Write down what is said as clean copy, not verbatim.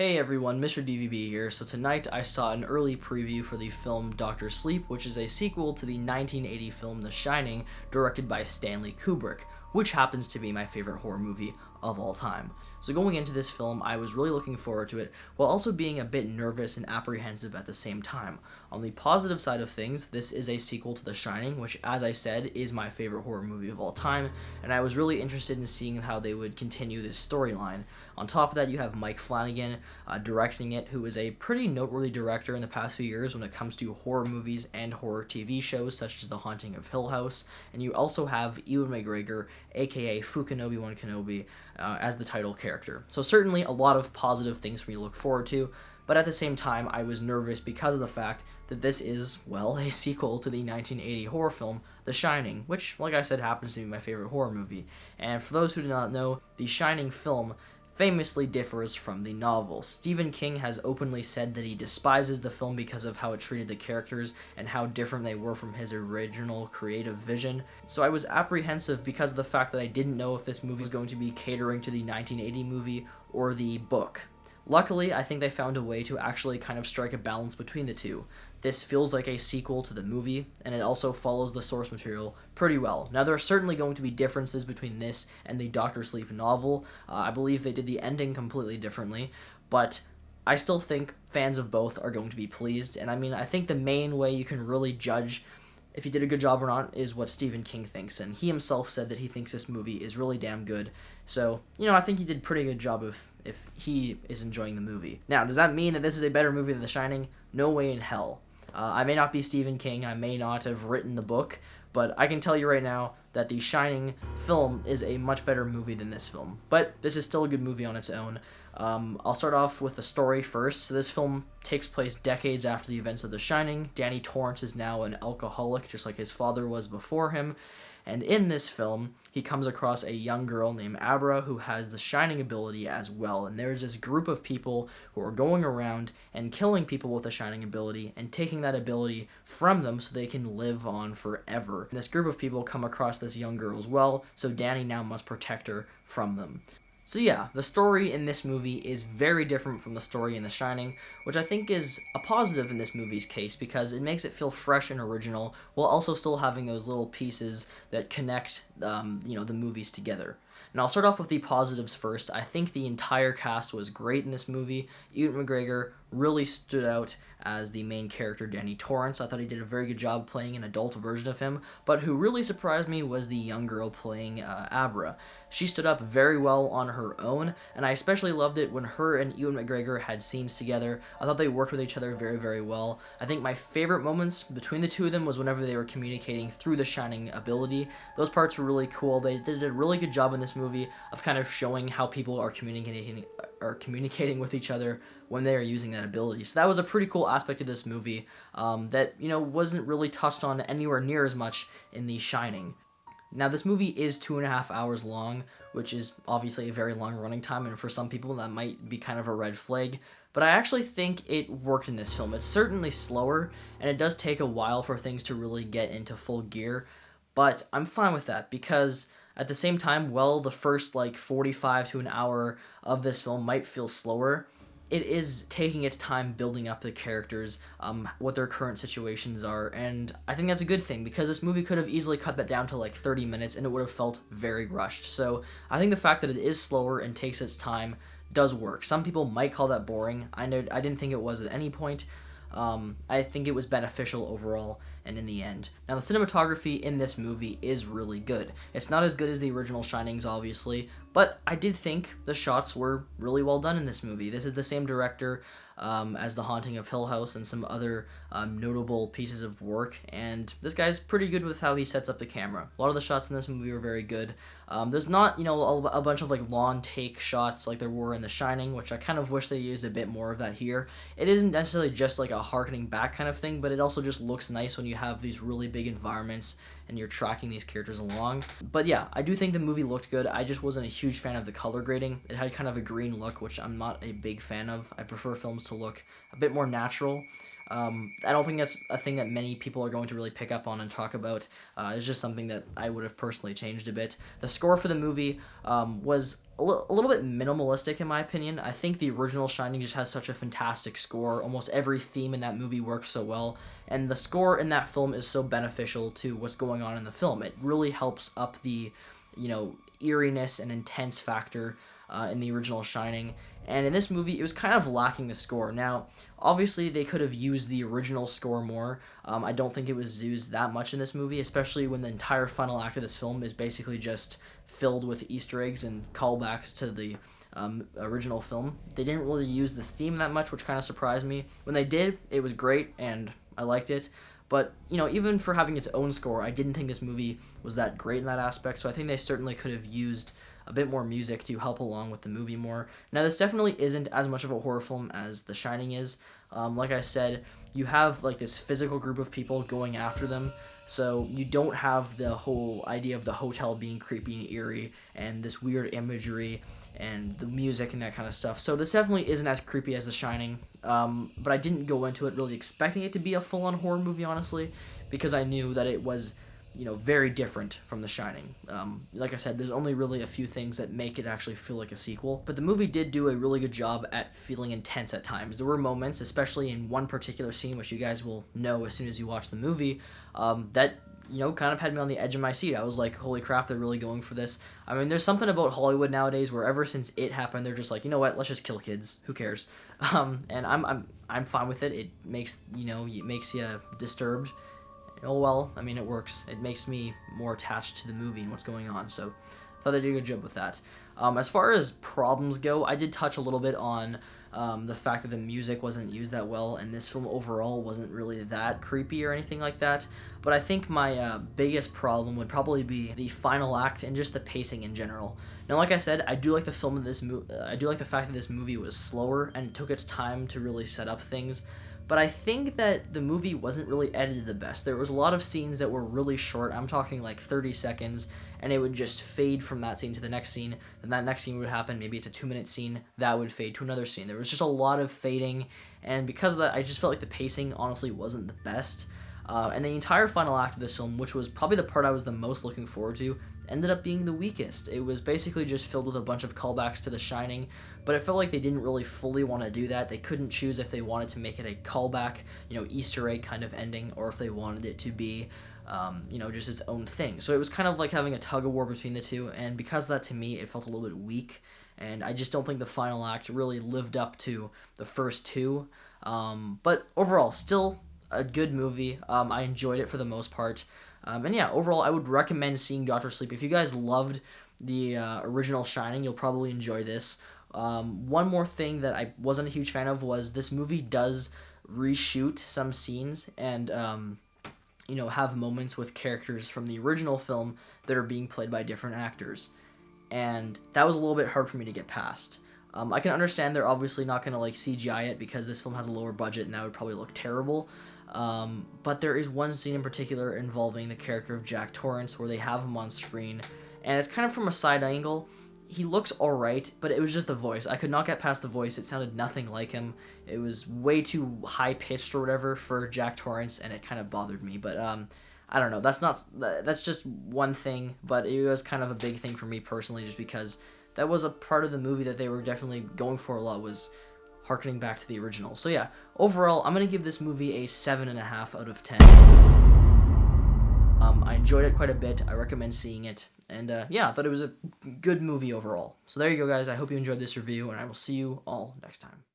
Hey everyone, Mr. DVB here. So tonight I saw an early preview for the film Doctor Sleep, which is a sequel to the 1980 film The Shining, directed by Stanley Kubrick, which happens to be my favorite horror movie of all time. So going into this film, I was really looking forward to it, while also being a bit nervous and apprehensive at the same time. On the positive side of things, this is a sequel to The Shining, which, as I said, is my favorite horror movie of all time, and I was really interested in seeing how they would continue this storyline. On top of that, you have Mike Flanagan directing it, who is a pretty noteworthy director in the past few years when it comes to horror movies and horror TV shows such as The Haunting of Hill House, and you also have Ewan McGregor, aka Obi-Wan Kenobi, as the title character. So certainly a lot of positive things for me to look forward to, but at the same time I was nervous because of the fact that this is, well, a sequel to the 1980 horror film The Shining, which, like I said, happens to be my favorite horror movie. And for those who do not know, The Shining film famously differs from the novel. Stephen King has openly said that he despises the film because of how it treated the characters and how different they were from his original creative vision. So I was apprehensive because of the fact that I didn't know if this movie was going to be catering to the 1980 movie or the book. Luckily, I think they found a way to actually kind of strike a balance between the two. This feels like a sequel to the movie, and it also follows the source material pretty well. Now, there are certainly going to be differences between this and the Doctor Sleep novel. I believe they did the ending completely differently, but I still think fans of both are going to be pleased. And I mean, I think the main way you can really judge if he did a good job or not is what Stephen King thinks, and he himself said that he thinks this movie is really damn good. So, I think he did a pretty good job if he is enjoying the movie. Now, does that mean that this is a better movie than The Shining? No way in hell. I may not be Stephen King, I may not have written the book, but I can tell you right now that The Shining film is a much better movie than this film. But this is still a good movie on its own. I'll start off with the story first. So this film takes place decades after the events of The Shining. Danny Torrance is now an alcoholic, just like his father was before him. And in this film, he comes across a young girl named Abra who has the Shining ability as well. And there's this group of people who are going around and killing people with the Shining ability and taking that ability from them so they can live on forever. And this group of people come across this young girl as well, so Danny now must protect her from them. So yeah, the story in this movie is very different from the story in The Shining, which I think is a positive in this movie's case because it makes it feel fresh and original while also still having those little pieces that connect, the movies together. And I'll start off with the positives first. I think the entire cast was great in this movie. Ewan McGregor really stood out as the main character, Danny Torrance. I thought he did a very good job playing an adult version of him, but who really surprised me was the young girl playing Abra. She stood up very well on her own, and I especially loved it when her and Ewan McGregor had scenes together. I thought they worked with each other very, very well. I think my favorite moments between the two of them was whenever they were communicating through the Shining ability. Those parts were really cool. They did a really good job in this movie of kind of showing how people are communicating with each other when they are using that ability. So that was a pretty cool aspect of this movie that, wasn't really touched on anywhere near as much in The Shining. Now, this movie is 2.5 hours long, which is obviously a very long running time, and for some people that might be kind of a red flag, but I actually think it worked in this film. It's certainly slower, and it does take a while for things to really get into full gear, but I'm fine with that because at the same time, while the first 45 to an hour of this film might feel slower, it is taking its time building up the characters, what their current situations are, and I think that's a good thing because this movie could have easily cut that down to 30 minutes and it would have felt very rushed. So I think the fact that it is slower and takes its time does work. Some people might call that boring. I didn't think it was at any point. I think it was beneficial overall and in the end. Now, the cinematography in this movie is really good. It's not as good as the original Shinings, obviously, but I did think the shots were really well done in this movie. This is the same director as The Haunting of Hill House and some other notable pieces of work, and this guy's pretty good with how he sets up the camera. A lot of the shots in this movie are very good. There's not, a bunch of long take shots like there were in The Shining, which I kind of wish they used a bit more of that here. It isn't necessarily just a harkening back kind of thing, but it also just looks nice when you have these really big environments and you're tracking these characters along. But yeah, I do think the movie looked good. I just wasn't a huge fan of the color grading. It had kind of a green look, which I'm not a big fan of. I prefer films to look a bit more natural. I don't think that's a thing that many people are going to really pick up on and talk about. It's just something that I would have personally changed a bit. The score for the movie was a little bit minimalistic in my opinion. I think the original Shining just has such a fantastic score. Almost every theme in that movie works so well, and the score in that film is so beneficial to what's going on in the film. It really helps up the, eeriness and intense factor in the original Shining. And in this movie, it was kind of lacking the score. Now, obviously, they could have used the original score more. I don't think it was used that much in this movie, especially when the entire final act of this film is basically just filled with Easter eggs and callbacks to the original film. They didn't really use the theme that much, which kind of surprised me. When they did, it was great, and I liked it. But, even for having its own score, I didn't think this movie was that great in that aspect, so I think they certainly could have used a bit more music to help along with the movie more. Now, this definitely isn't as much of a horror film as The Shining is. Like I said, you have like this physical group of people going after them, so you don't have the whole idea of the hotel being creepy and eerie and this weird imagery and the music and that kind of stuff. So this definitely isn't as creepy as The Shining, but I didn't go into it really expecting it to be a full-on horror movie, honestly, because I knew that it was very different from The Shining. Like I said, there's only really a few things that make it actually feel like a sequel, but the movie did do a really good job at feeling intense at times. There were moments, especially in one particular scene, which you guys will know as soon as you watch the movie, that kind of had me on the edge of my seat. I was like, holy crap, they're really going for this. I mean, there's something about Hollywood nowadays where ever since It happened, they're just like, you know what, let's just kill kids. Who cares? And I'm fine with it. It makes, it makes you disturbed. Oh well, I mean, it works. It makes me more attached to the movie and what's going on, so I thought they did a good job with that. As far as problems go, I did touch a little bit on the fact that the music wasn't used that well, and this film overall wasn't really that creepy or anything like that, but I think my biggest problem would probably be the final act and just the pacing in general. Now, like I said, I do like the film of this I do like the fact that this movie was slower and took its time to really set up things. But I think that the movie wasn't really edited the best. There was a lot of scenes that were really short. I'm talking like 30 seconds, and it would just fade from that scene to the next scene. Then that next scene would happen. Maybe it's a 2-minute scene. That would fade to another scene. There was just a lot of fading, and because of that, I just felt like the pacing honestly wasn't the best. And the entire final act of this film, which was probably the part I was the most looking forward to, ended up being the weakest. It was basically just filled with a bunch of callbacks to The Shining, but it felt like they didn't really fully want to do that. They couldn't choose if they wanted to make it a callback, Easter egg kind of ending, or if they wanted it to be, just its own thing. So it was kind of like having a tug-of-war between the two, and because of that, to me, it felt a little bit weak, and I just don't think the final act really lived up to the first two. But overall, still a good movie. I enjoyed it for the most part. And yeah, overall, I would recommend seeing Doctor Sleep. If you guys loved the original Shining, you'll probably enjoy this. One more thing that I wasn't a huge fan of was this movie does reshoot some scenes and, have moments with characters from the original film that are being played by different actors. And that was a little bit hard for me to get past. I can understand they're obviously not going to CGI it because this film has a lower budget and that would probably look terrible. But there is one scene in particular involving the character of Jack Torrance where they have him on screen, and it's kind of from a side angle. He looks alright, but it was just the voice. I could not get past the voice. It sounded nothing like him. It was way too high-pitched or whatever for Jack Torrance, and it kind of bothered me. But I don't know. That's just one thing, but it was kind of a big thing for me personally, just because that was a part of the movie that they were definitely going for a lot, was harkening back to the original. So yeah, overall, I'm going to give this movie a 7.5 out of 10. I enjoyed it quite a bit. I recommend seeing it. And yeah, I thought it was a good movie overall. So there you go, guys. I hope you enjoyed this review, and I will see you all next time.